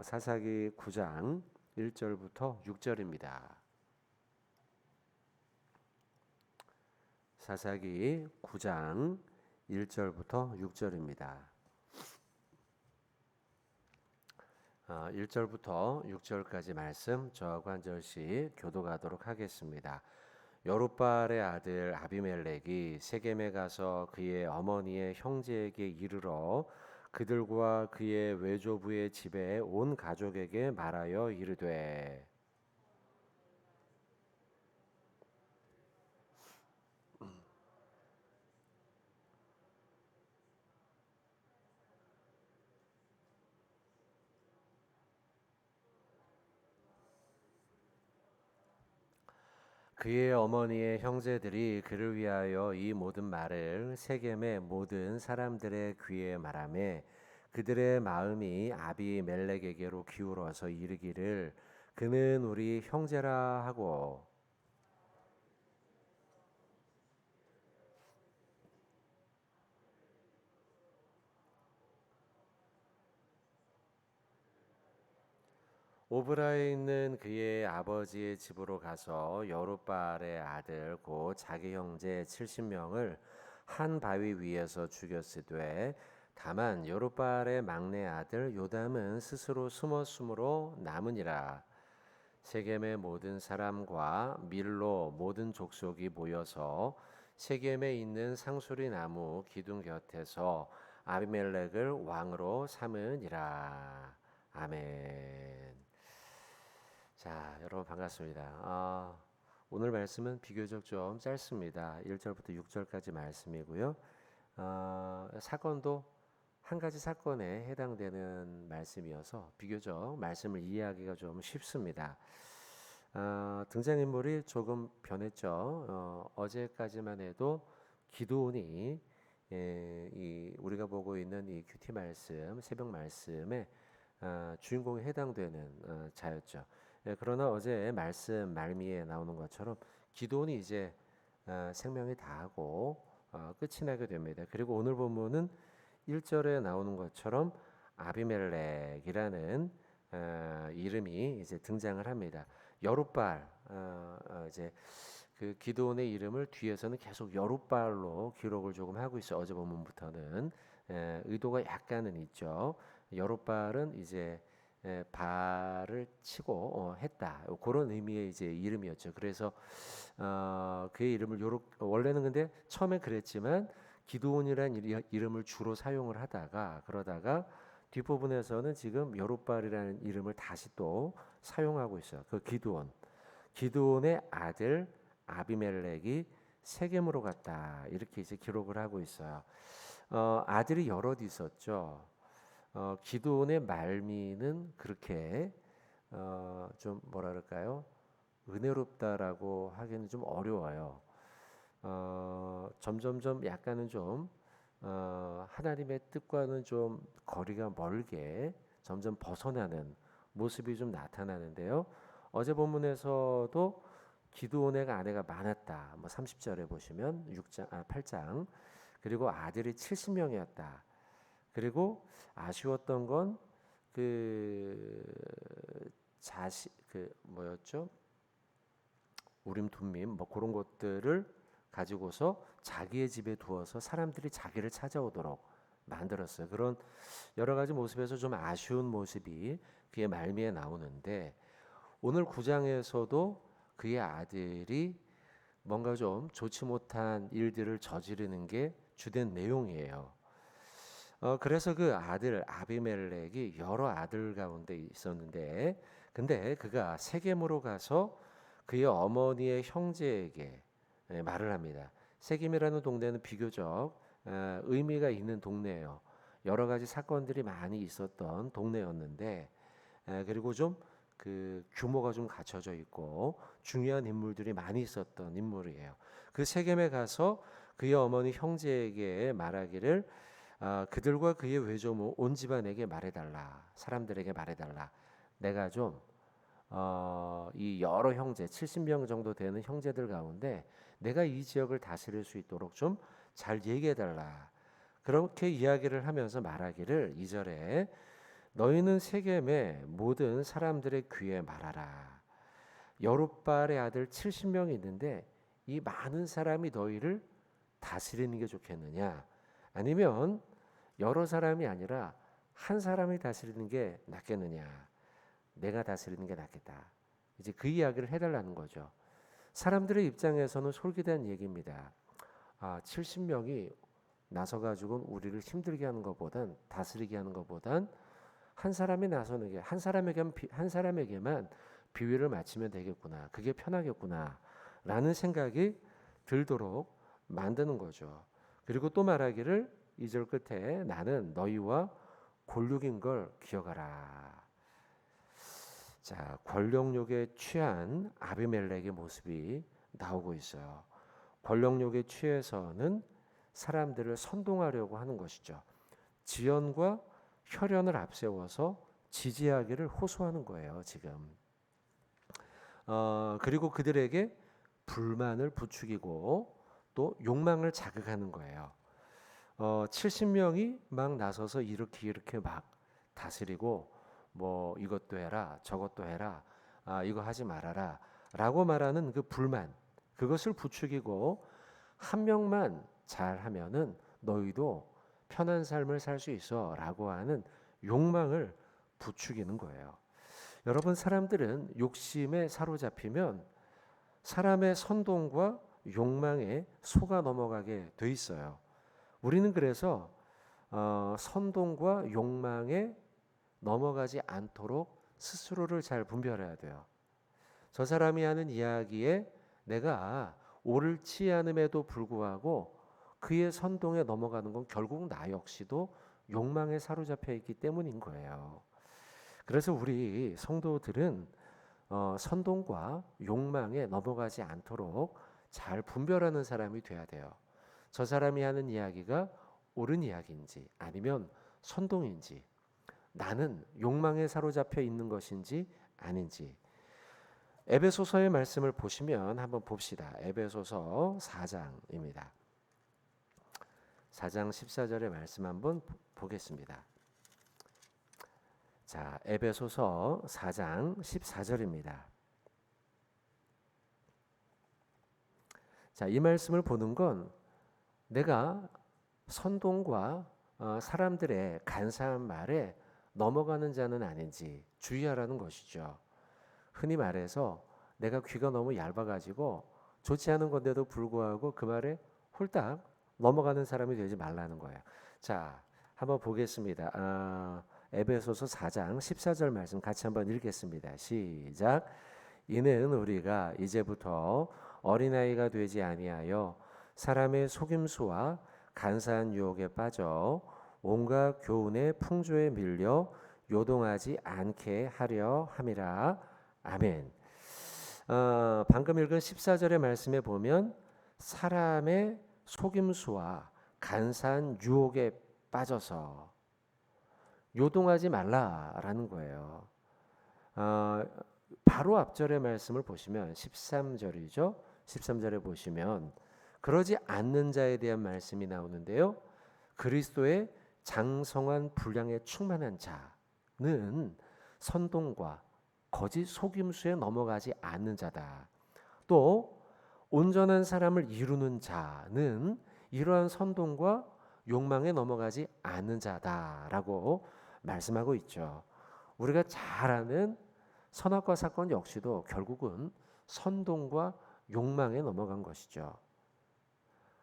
사사기 9장 1절부터 6절입니다. 사사기 9장 1절부터 6절입니다. 1절부터 6절까지 말씀 저하고 한 절씩 교독하도록 하겠습니다. 여룻바알의 아들 아비멜렉이 세겜에 가서 그의 어머니의 형제에게 이르러 그들과 그의 외조부의 집에 온 가족에게 말하여 이르되 그의 어머니의 형제들이 그를 위하여 이 모든 말을 세겜의 모든 사람들의 귀에 말하매 그들의 마음이 아비멜렉에게로 기울어서 이르기를 그는 우리 형제라 하고 오브라에 있는 그의 아버지의 집으로 가서 여룻바알의 아들 곧 자기 형제 70명을 한 바위 위에서 죽였으되 다만 여룻바알의 막내 아들 요담은 스스로 숨었으므로 남으니라. 세겜의 모든 사람과 밀로 모든 족속이 모여서 세겜에 있는 상수리 나무 기둥 곁에서 아비멜렉을 왕으로 삼으니라. 아멘. 자, 여러분 반갑습니다. 오늘 말씀은 비교적 좀 짧습니다. 1절부터 6절까지 말씀이고요. 사건도 한 가지 사건에 해당되는 말씀이어서 비교적 말씀을 이해하기가 좀 쉽습니다. 등장인물이 조금 변했죠. 어제까지만 해도 기드온이 우리가 보고 있는 이 큐티 말씀, 새벽 말씀에 주인공에 해당되는 자였죠. 그러나 어제 말씀 말미에 나오는 것처럼 기드온이 이제 생명이 다하고 끝이 나게 됩니다. 그리고 오늘 본문은 1절에 나오는 것처럼 아비멜렉이라는 이름이 이제 등장을 합니다. 여룻바알 이제 그 기드온의 이름을 뒤에서는 계속 여룻바알로 기록을 조금 하고 있어요. 어제 본문부터는 의도가 약간은 있죠. 여룻바알은 이제 발을 치고 했다 그런 의미의 이제 이름이었죠. 그래서 그의 이름을 원래는 근데 처음에 그랬지만 기드온이라는 이름을 주로 사용을 하다가 그러다가 뒷부분에서는 지금 여룻바알이라는 이름을 다시 또 사용하고 있어요. 그 기드온의 아들 아비멜렉이 세겜으로 갔다 이렇게 이제 기록을 하고 있어요. 아들이 여럿 있었죠. 기드온의 말미는 그렇게 좀 뭐라 그럴까요? 은혜롭다라고 하기는 좀 어려워요. 점점점 약간은 좀 하나님의 뜻과는 좀 거리가 멀게 점점 벗어나는 모습이 좀 나타나는데요. 어제 본문에서도 기드온의 아내가 많았다. 뭐 30절에 보시면 8장 그리고 아들이 70명이었다. 그리고 아쉬웠던 건 그 뭐였죠? 우림 툼밈 뭐 그런 것들을 가지고서 자기의 집에 두어서 사람들이 자기를 찾아오도록 만들었어요. 그런 여러 가지 모습에서 좀 아쉬운 모습이 그의 말미에 나오는데 오늘 9장에서도 그의 아들이 뭔가 좀 좋지 못한 일들을 저지르는 게 주된 내용이에요. 그래서 그 아들 아비멜렉이 여러 아들 가운데 있었는데 근데 그가 세겜으로 가서 그의 어머니의 형제에게 말을 합니다. 세겜이라는 동네는 비교적 의미가 있는 동네예요. 여러 가지 사건들이 많이 있었던 동네였는데 그리고 좀 그 규모가 좀 갖춰져 있고 중요한 인물들이 많이 있었던 인물이에요. 그 세겜에 가서 그의 어머니 형제에게 말하기를 그들과 그의 외조모 온 집안에게 말해달라. 사람들에게 말해달라. 내가 좀 이 여러 형제 70명 정도 되는 형제들 가운데 내가 이 지역을 다스릴 수 있도록 좀 잘 얘기해달라. 그렇게 이야기를 하면서 말하기를 2절에 너희는 세겜의 모든 사람들의 귀에 말하라. 여룻바알의 아들 70명이 있는데 이 많은 사람이 너희를 다스리는 게 좋겠느냐? 아니면 여러 사람이 아니라 한 사람이 다스리는 게 낫겠느냐? 내가 다스리는 게 낫겠다. 이제 그 이야기를 해달라는 거죠. 사람들의 입장에서는 솔깃한 얘기입니다. 70명이 나서가지고 우리를 힘들게 하는 것보단, 다스리게 하는 것보단 한 사람이 나서는 게 한 사람에게만 비위를 맞추면 되겠구나. 그게 편하겠구나. 라는 생각이 들도록 만드는 거죠. 그리고 또 말하기를 2절 끝에 나는 너희와 골육인 걸 기억하라. 자, 권력욕에 취한 아비멜렉의 모습이 나오고 있어요. 권력욕에 취해서는 사람들을 선동하려고 하는 것이죠. 지연과 혈연을 앞세워서 지지하기를 호소하는 거예요, 지금. 그리고 그들에게 불만을 부추기고 또 욕망을 자극하는 거예요. 70명이 막 나서서 이렇게 막 다스리고 뭐 이것도 해라 저것도 해라 이거 하지 말아라 라고 말하는 그 불만, 그것을 부추기고 한 명만 잘하면은 너희도 편한 삶을 살 수 있어 라고 하는 욕망을 부추기는 거예요. 여러분, 사람들은 욕심에 사로잡히면 사람의 선동과 욕망에 속아 넘어가게 돼 있어요. 우리는 그래서 선동과 욕망에 넘어가지 않도록 스스로를 잘 분별해야 돼요. 저 사람이 하는 이야기에 내가 옳지 않음에도 불구하고 그의 선동에 넘어가는 건 결국 나 역시도 욕망에 사로잡혀 있기 때문인 거예요. 그래서 우리 성도들은 선동과 욕망에 넘어가지 않도록 잘 분별하는 사람이 돼야 돼요. 저 사람이 하는 이야기가 옳은 이야기인지 아니면 선동인지, 나는 욕망에 사로잡혀 있는 것인지 아닌지. 에베소서의 말씀을 보시면 한번 봅시다. 에베소서 4장입니다. 4장 14절의 말씀 한번 보겠습니다. 자, 에베소서 4장 14절입니다. 자, 이 말씀을 보는 건 내가 선동과 사람들의 간사한 말에 넘어가는 자는 아닌지 주의하라는 것이죠. 흔히 말해서 내가 귀가 너무 얇아가지고 좋지 않은 건데도 불구하고 그 말에 홀딱 넘어가는 사람이 되지 말라는 거예요. 자, 한번 보겠습니다. 에베소서 4장 14절 말씀 같이 한번 읽겠습니다. 시작. 이는 우리가 이제부터 어린아이가 되지 아니하여 사람의 속임수와 간사한 유혹에 빠져 온갖 교훈의 풍조에 밀려 요동하지 않게 하려 함이라. 아멘. 방금 읽은 14절의 말씀에 보면 사람의 속임수와 간사한 유혹에 빠져서 요동하지 말라라는 거예요. 바로 앞절의 말씀을 보시면 13절이죠. 13절에 보시면 그러지 않는 자에 대한 말씀이 나오는데요. 그리스도의 장성한 분량에 충만한 자는 선동과 거짓 속임수에 넘어가지 않는 자다. 또 온전한 사람을 이루는 자는 이러한 선동과 욕망에 넘어가지 않는 자다라고 말씀하고 있죠. 우리가 잘 아는 선악과 사건 역시도 결국은 선동과 욕망에 넘어간 것이죠.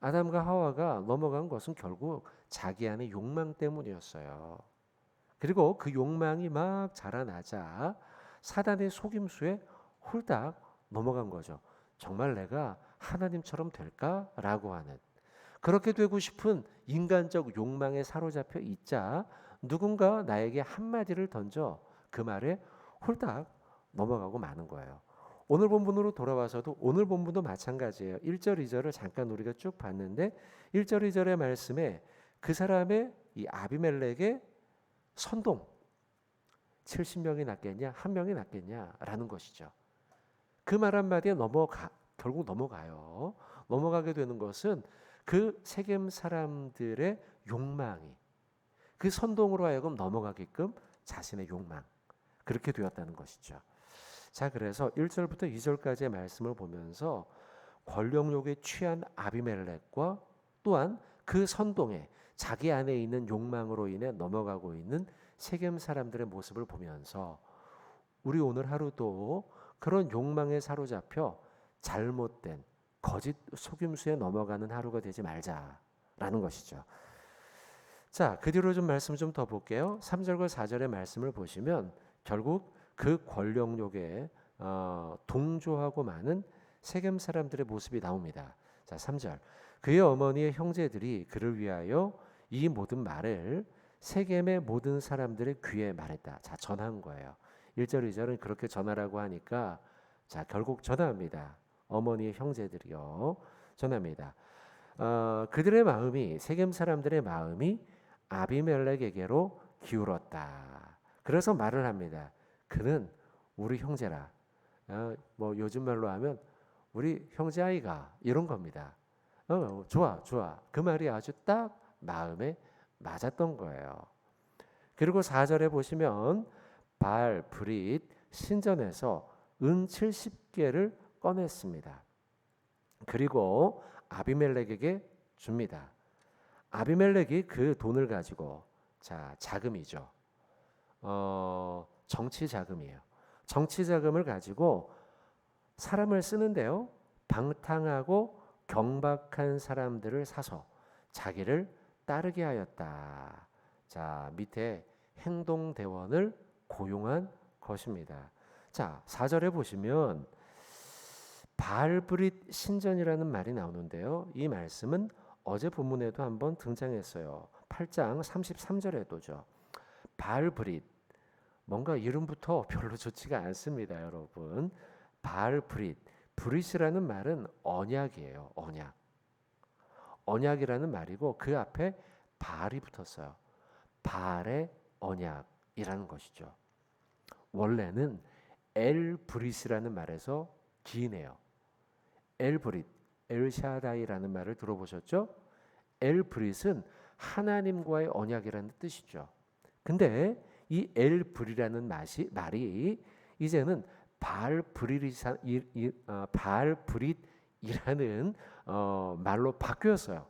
아담과 하와가 넘어간 것은 결국 자기 안의 욕망 때문이었어요. 그리고 그 욕망이 막 자라나자 사단의 속임수에 홀딱 넘어간 거죠. 정말 내가 하나님처럼 될까라고 하는, 그렇게 되고 싶은 인간적 욕망에 사로잡혀 있자 누군가 나에게 한마디를 던져 그 말에 홀딱 넘어가고 마는 거예요. 오늘 본문으로 돌아와서도 오늘 본문도 마찬가지예요. 1절 2절을 잠깐 우리가 쭉 봤는데 1절 2절의 말씀에 그 사람의 이 아비멜렉의 선동, 70명이 낫겠냐 한 명이 낫겠냐라는 것이죠. 그 말 한마디에 결국 넘어가요. 넘어가게 되는 것은 그 세겜 사람들의 욕망이 그 선동으로 하여금 넘어가게끔 자신의 욕망. 그렇게 되었다는 것이죠. 자, 그래서 1절부터 2절까지의 말씀을 보면서 권력욕에 취한 아비멜렉과 또한 그 선동에 자기 안에 있는 욕망으로 인해 넘어가고 있는 세겜 사람들의 모습을 보면서 우리 오늘 하루도 그런 욕망에 사로잡혀 잘못된 거짓 속임수에 넘어가는 하루가 되지 말자라는 것이죠. 자, 그 뒤로 좀 말씀 좀 더 볼게요. 3절과 4절의 말씀을 보시면 결국 그 권력욕에 동조하고 많은 세겜 사람들의 모습이 나옵니다. 자, 3절. 그의 어머니의 형제들이 그를 위하여 이 모든 말을 세겜의 모든 사람들의 귀에 말했다. 자, 전한 거예요. 1절, 2절은 그렇게 전하라고 하니까 자, 결국 전합니다. 어머니의 형제들이요. 전합니다. 그들의 마음이 세겜 사람들의 마음이 아비멜렉에게로 기울었다. 그래서 말을 합니다. 그는 우리 형제라. 뭐 요즘 말로 하면 우리 형제 아이가 이런 겁니다. 좋아. 그 말이 아주 딱 마음에 맞았던 거예요. 그리고 4절에 보시면 바알 브릿 신전에서 은 70개를 꺼냈습니다. 그리고 아비멜렉에게 줍니다. 아비멜렉이 그 돈을 가지고 자, 자금이죠. 정치 자금이에요. 정치 자금을 가지고 사람을 쓰는데요. 방탕하고 경박한 사람들을 사서 자기를 따르게 하였다. 자, 밑에 행동대원을 고용한 것입니다. 자, 4절에 보시면 바알브릿 신전이라는 말이 나오는데요. 이 말씀은 어제 본문에도 한번 등장했어요. 8장 33절에도죠. 바알브릿, 뭔가 이름부터 별로 좋지가 않습니다, 여러분. 바알브릿, 브릿이라는 말은 언약이에요. 언약. 언약이라는 말이고 그 앞에 바알이 붙었어요. 바알의 언약이라는 것이죠. 원래는 엘브릿이라는 말에서 기인해요. 엘브릿, 엘샤다이라는 말을 들어보셨죠? 엘브릿은 하나님과의 언약이라는 뜻이죠. 근데 이 엘브릿이라는 말이 이제는 바알브릿이라는 말로 바뀌었어요.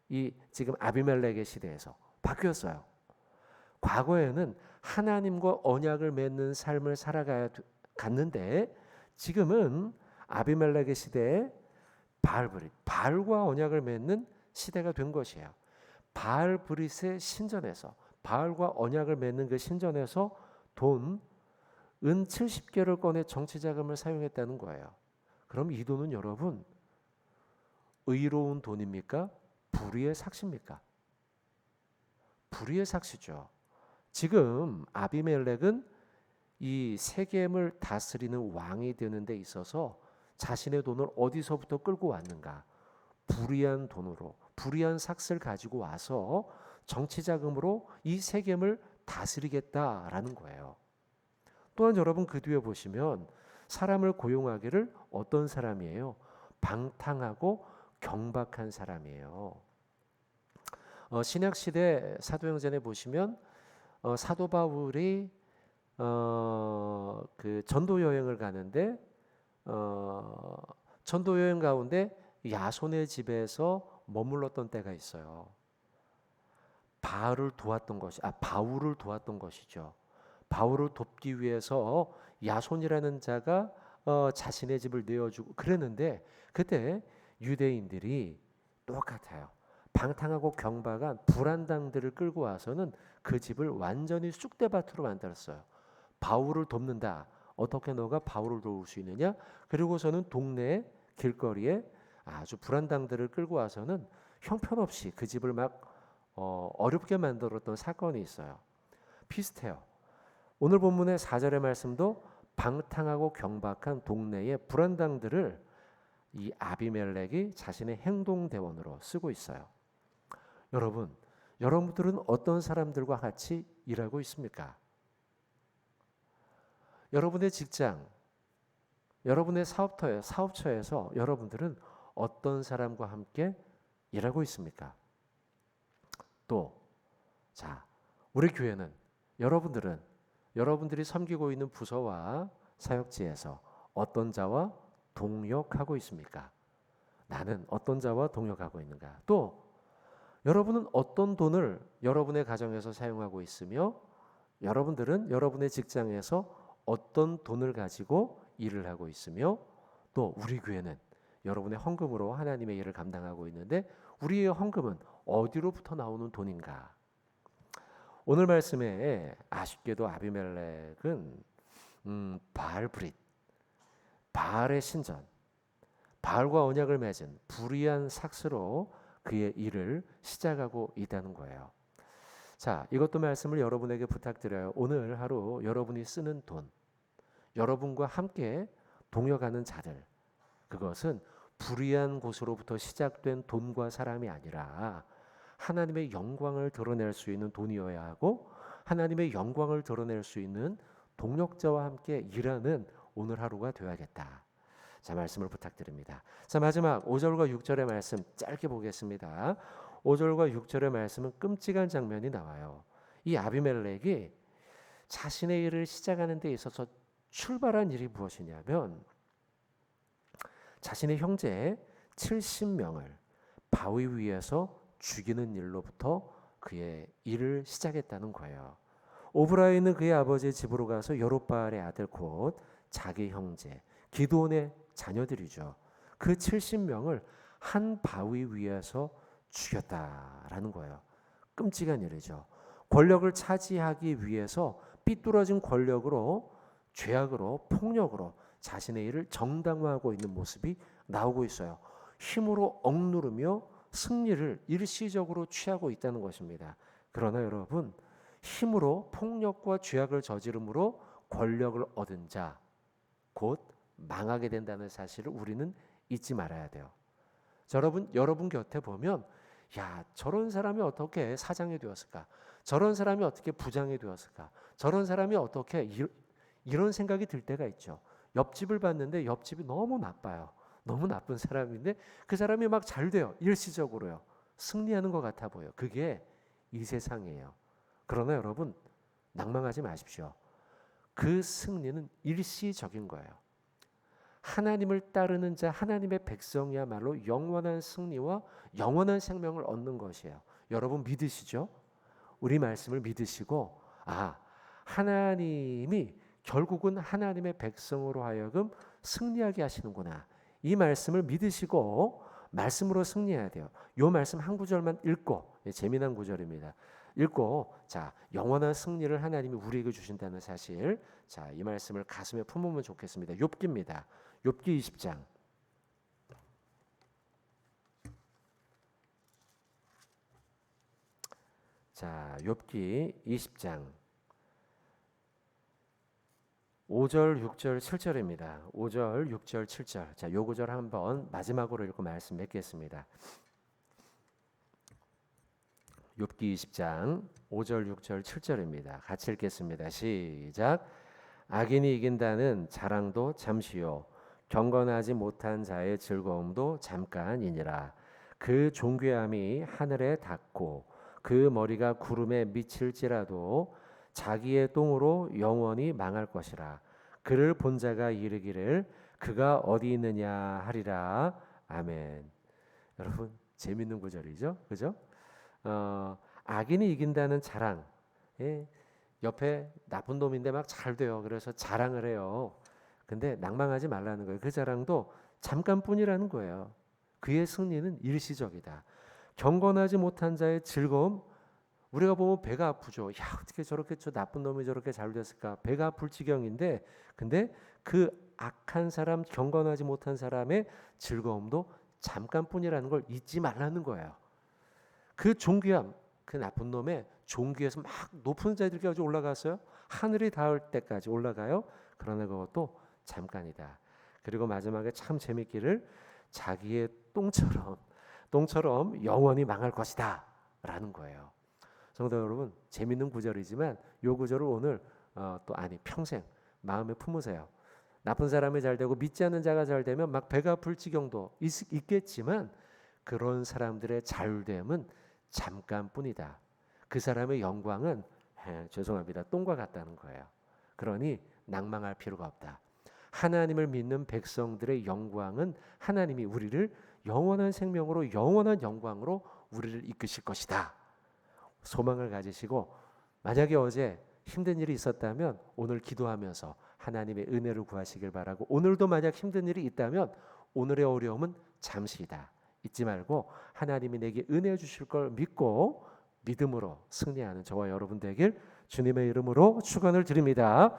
이 지금 아비멜렉의 시대에서 바뀌었어요. 과거에는 하나님과 언약을 맺는 삶을 갔는데 지금은 아비멜렉의 시대에 바알브릿, 바알과 언약을 맺는 시대가 된 것이에요. 바알브릿의 신전에서 바알과 언약을 맺는 그 신전에서 은 70개를 꺼내 정치 자금을 사용했다는 거예요. 그럼 이 돈은 여러분 의로운 돈입니까? 불의의 삭시입니까? 불의의 삭시죠. 지금 아비멜렉은 이 세겜을 다스리는 왕이 되는 데 있어서 자신의 돈을 어디서부터 끌고 왔는가? 불의한 돈으로, 불의한 삭스를 가지고 와서 정치 자금으로 이 세겜을 다스리겠다라는 거예요. 또한 여러분 그 뒤에 보시면 사람을 고용하기를 어떤 사람이에요? 방탕하고 경박한 사람이에요. 신약 시대 사도행전에 보시면 사도 바울이 그 전도 여행을 가는데 전도 여행 가운데 야손의 집에서 머물렀던 때가 있어요. 바울을 도왔던 것이죠. 바울을 돕기 위해서 야손이라는 자가 자신의 집을 내어주고 그랬는데 그때 유대인들이 똑같아요. 방탕하고 경박한 불안당들을 끌고 와서는 그 집을 완전히 쑥대밭으로 만들었어요. 바울을 돕는다. 어떻게 너가 바울을 도울 수 있느냐? 그리고서는 동네 길거리에 아주 불안당들을 끌고 와서는 형편없이 그 집을 막 어렵게 만들었던 사건이 있어요. 비슷해요. 오늘 본문의 4절의 말씀도 방탕하고 경박한 동네의 불안당들을 이 아비멜렉이 자신의 행동대원으로 쓰고 있어요. 여러분들은 어떤 사람들과 같이 일하고 있습니까? 여러분의 직장, 여러분의 사업처에서 여러분들은 어떤 사람과 함께 일하고 있습니까? 또, 자, 우리 교회는 여러분들은 여러분들이 섬기고 있는 부서와 사역지에서 어떤 자와 동역하고 있습니까? 나는 어떤 자와 동역하고 있는가? 또 여러분은 어떤 돈을 여러분의 가정에서 사용하고 있으며 여러분들은 여러분의 직장에서 어떤 돈을 가지고 일을 하고 있으며 또 우리 교회는 여러분의 헌금으로 하나님의 일을 감당하고 있는데 우리의 헌금은 어디로부터 나오는 돈인가? 오늘 말씀에 아쉽게도 아비멜렉은 바알브릿, 바알의 신전, 바알과 언약을 맺은 불의한 삭스로 그의 일을 시작하고 있다는 거예요. 자, 이것도 말씀을 여러분에게 부탁드려요. 오늘 하루 여러분이 쓰는 돈, 여러분과 함께 동역하는 자들, 그것은 불의한 곳으로부터 시작된 돈과 사람이 아니라 하나님의 영광을 드러낼 수 있는 돈이어야 하고 하나님의 영광을 드러낼 수 있는 동역자와 함께 일하는 오늘 하루가 되어야겠다. 자, 말씀을 부탁드립니다. 자, 마지막 5절과 6절의 말씀 짧게 보겠습니다. 5절과 6절의 말씀은 끔찍한 장면이 나와요. 이 아비멜렉이 자신의 일을 시작하는 데 있어서 출발한 일이 무엇이냐면 자신의 형제 70명을 바위 위에서 죽이는 일로부터 그의 일을 시작했다는 거예요. 오브라이는 그의 아버지의 집으로 가서 여롯바알의 아들 곧 자기 형제 기드온의 자녀들이죠. 그 70명을 한 바위 위에서 죽였다라는 거예요. 끔찍한 일이죠. 권력을 차지하기 위해서 삐뚤어진 권력으로 죄악으로 폭력으로 자신의 일을 정당화하고 있는 모습이 나오고 있어요. 힘으로 억누르며 승리를 일시적으로 취하고 있다는 것입니다. 그러나 여러분, 힘으로 폭력과 죄악을 저지름으로 권력을 얻은 자, 곧 망하게 된다는 사실을 우리는 잊지 말아야 돼요. 여러분 곁에 보면 야, 저런 사람이 어떻게 사장이 되었을까? 저런 사람이 어떻게 부장이 되었을까? 저런 사람이 어떻게 이런 생각이 들 때가 있죠. 옆집을 봤는데 옆집이 너무 나빠요. 너무 나쁜 사람인데 그 사람이 막 잘 돼요. 일시적으로요. 승리하는 것 같아 보여. 그게 이 세상이에요. 그러나 여러분 낭망하지 마십시오. 그 승리는 일시적인 거예요. 하나님을 따르는 자, 하나님의 백성이야말로 영원한 승리와 영원한 생명을 얻는 것이에요. 여러분 믿으시죠? 우리 말씀을 믿으시고 하나님이 결국은 하나님의 백성으로 하여금 승리하게 하시는구나. 이 말씀을 믿으시고 말씀으로 승리해야 돼요. 이 말씀 한 구절만 읽고 재미난 구절입니다. 읽고 자 영원한 승리를 하나님이 우리에게 주신다는 사실 자 이 말씀을 가슴에 품으면 좋겠습니다. 욥기입니다. 욥기 20장 자 욥기 20장 5절, 6절, 7절입니다. 5절, 6절, 7절. 자, 요 구절 한번 마지막으로 읽고 말씀 맺겠습니다. 욥기 20장 5절, 6절, 7절입니다. 같이 읽겠습니다. 시작. 악인이 이긴다는 자랑도 잠시요 경건하지 못한 자의 즐거움도 잠깐이니라. 그 존귀함이 하늘에 닿고 그 머리가 구름에 미칠지라도 자기의 똥으로 영원히 망할 것이라. 그를 본 자가 이르기를 그가 어디 있느냐 하리라. 아멘. 여러분 재밌는 구절이죠, 그죠? 악인이 이긴다는 자랑. 옆에 나쁜 놈인데 막 잘 돼요. 그래서 자랑을 해요. 근데 낭망하지 말라는 거예요. 그 자랑도 잠깐뿐이라는 거예요. 그의 승리는 일시적이다. 경건하지 못한 자의 즐거움. 우리가 보면 배가 아프죠. 야, 어떻게 저렇게 저 나쁜 놈이 저렇게 잘 됐을까? 배가 아플 지경인데 근데 그 악한 사람, 경건하지 못한 사람의 즐거움도 잠깐뿐이라는 걸 잊지 말라는 거예요. 그 존귀함, 그 나쁜 놈의 존귀에서 막 높은 자리까지 올라갔어요. 하늘이 닿을 때까지 올라가요. 그러나 그것도 잠깐이다. 그리고 마지막에 참 재밌기를 자기의 똥처럼 영원히 망할 것이다 라는 거예요. 성도 여러분 재밌는 구절이지만 이 구절을 오늘 평생 마음에 품으세요. 나쁜 사람이 잘 되고 믿지 않는 자가 잘 되면 막 배가 아플 지경도 있겠지만 그런 사람들의 잘됨은 잠깐뿐이다. 그 사람의 영광은 죄송합니다. 똥과 같다는 거예요. 그러니 낭망할 필요가 없다. 하나님을 믿는 백성들의 영광은 하나님이 우리를 영원한 생명으로 영원한 영광으로 우리를 이끄실 것이다. 소망을 가지시고 만약에 어제 힘든 일이 있었다면 오늘 기도하면서 하나님의 은혜를 구하시길 바라고, 오늘도 만약 힘든 일이 있다면 오늘의 어려움은 잠시이다. 잊지 말고 하나님이 내게 은혜 주실 걸 믿고 믿음으로 승리하는 저와 여러분 되길 주님의 이름으로 축원을 드립니다.